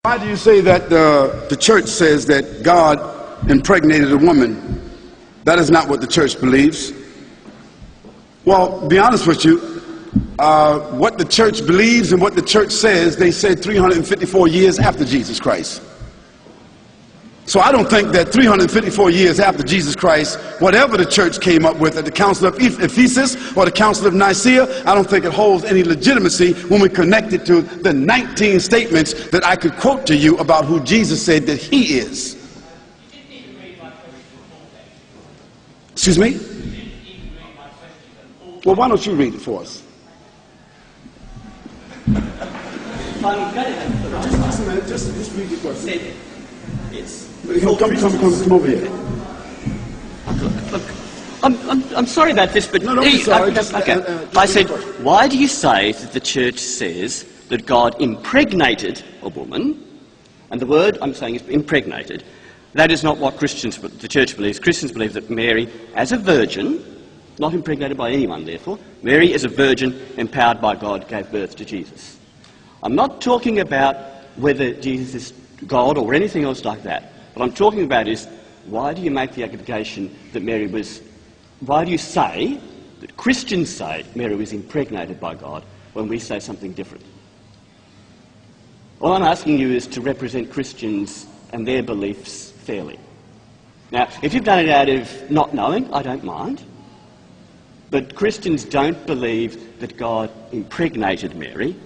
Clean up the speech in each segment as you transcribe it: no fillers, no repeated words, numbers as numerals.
Why do you say that the church says that God impregnated a woman? That is not what the church believes. Well, to be honest with you, what the church believes and what the church says, they said 354 years after Jesus Christ. So I don't think that 354 years after Jesus Christ, whatever the church came up with at the Council of Ephesus or the Council of Nicaea, I don't think it holds any legitimacy when we connect it to the 19 statements that I could quote to you about who Jesus said that he is. Excuse me? Well, why don't you read it for us? Just a minute, just read the question. Yes. Come over here. Look, I'm sorry about this, but no, don't be sorry. I said, why do you say that the church says that God impregnated a woman? And the word I'm saying is impregnated. That is not what the church believes. Christians believe that Mary, as a virgin, not impregnated by anyone, therefore, Mary, as a virgin, empowered by God, gave birth to Jesus. I'm not talking about whether Jesus is God or anything else like that. What I'm talking about is, why do you make the allegation that why do you say, that Christians say Mary was impregnated by God when we say something different? All I'm asking you is to represent Christians and their beliefs fairly. Now, if you've done it out of not knowing, I don't mind. But Christians don't believe that God impregnated Mary.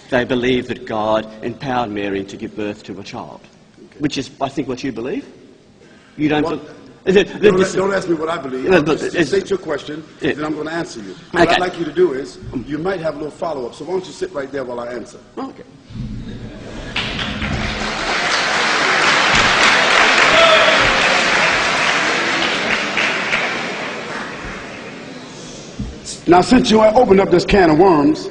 They believe that God empowered Mary to give birth to a child, which is, I think, what you believe. You don't. Don't ask me what I believe. Just state your question, then I'm going to answer you. What I'd like you to do is, you might have a little follow-up. So why don't you sit right there while I answer? Okay. Now, since you opened up this can of worms,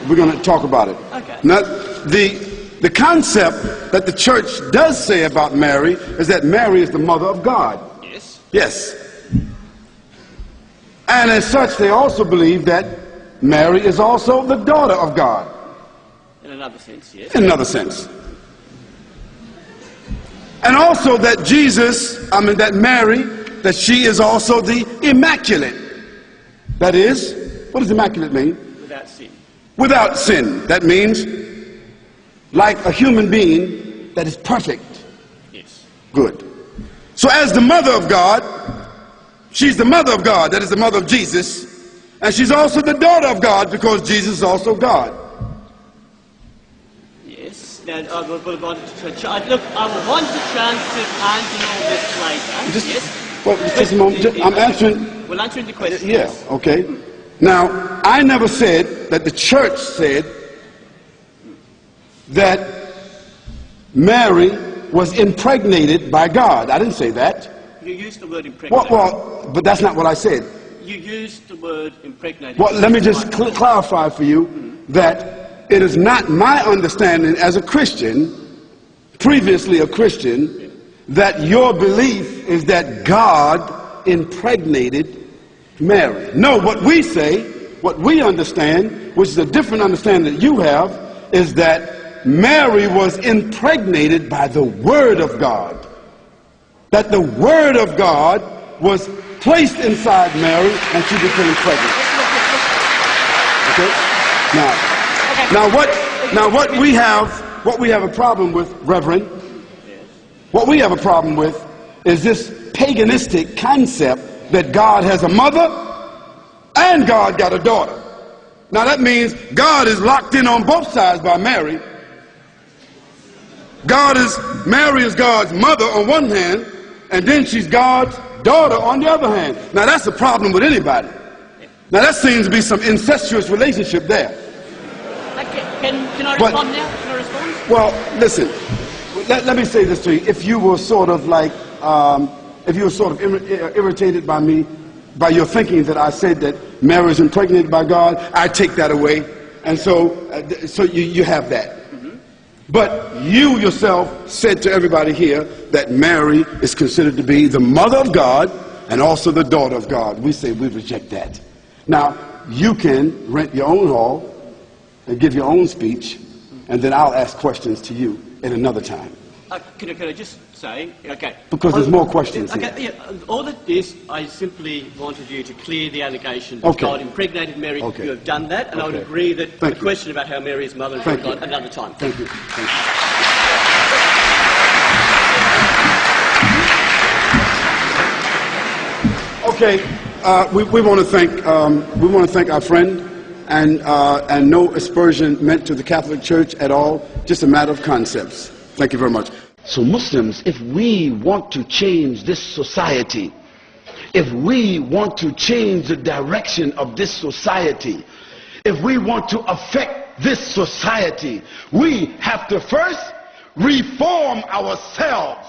we're going to talk about it. Okay. Now, the concept that the church does say about Mary is that Mary is the mother of God. Yes. Yes. And as such, they also believe that Mary is also the daughter of God. In another sense, yes. In another sense. And also that that Mary, that she is also the immaculate. That is, what does immaculate mean? Without sin. Without sin. That means like a human being that is perfect. Yes. Good. So as the mother of God, she's the mother of God, that is the mother of Jesus, and she's also the daughter of God because Jesus is also God. Yes. Now, I will want a chance to answer all this later. Yes. Well, just a moment. I'm answering. We'll answer the question. Yeah, okay. Now, I never said that the church said that Mary was impregnated by God. I didn't say that. You used the word impregnated. Well, but that's not what I said. You used the word impregnated. Well, let me just clarify for you that it is not my understanding as a Christian, previously a Christian, that your belief is that God impregnated Mary. No, what we say, what we understand, which is a different understanding that you have, is that Mary was impregnated by the Word of God. That the Word of God was placed inside Mary and she became pregnant. Okay? Now what we have a problem with, Reverend, what we have a problem with is this paganistic concept that God has a mother and God got a daughter. Now that means God is locked in on both sides by Mary. Mary is God's mother on one hand, and then she's God's daughter on the other hand. Now that's a problem with anybody. Now that seems to be some incestuous relationship there. Can I respond now? Can I respond? Well, listen, let me say this to you. If you were sort of irritated by me, by your thinking that I said that Mary is impregnated by God, I take that away. And so you have that. But you yourself said to everybody here that Mary is considered to be the mother of God and also the daughter of God. We say we reject that. Now, you can rent your own hall and give your own speech and then I'll ask questions to you at another time. Can I just say, okay. Because there's more questions here. Okay, yeah, all that is, I simply wanted you to clear the allegation that God impregnated Mary. You have done that, and I would agree that the question about how Mary is mother is God another time. Thank you. Thank you. Okay, we want to thank our friend, and no aspersion meant to the Catholic Church at all. Just a matter of concepts. Thank you very much. So Muslims, if we want to change this society, if we want to change the direction of this society, if we want to affect this society, we have to first reform ourselves.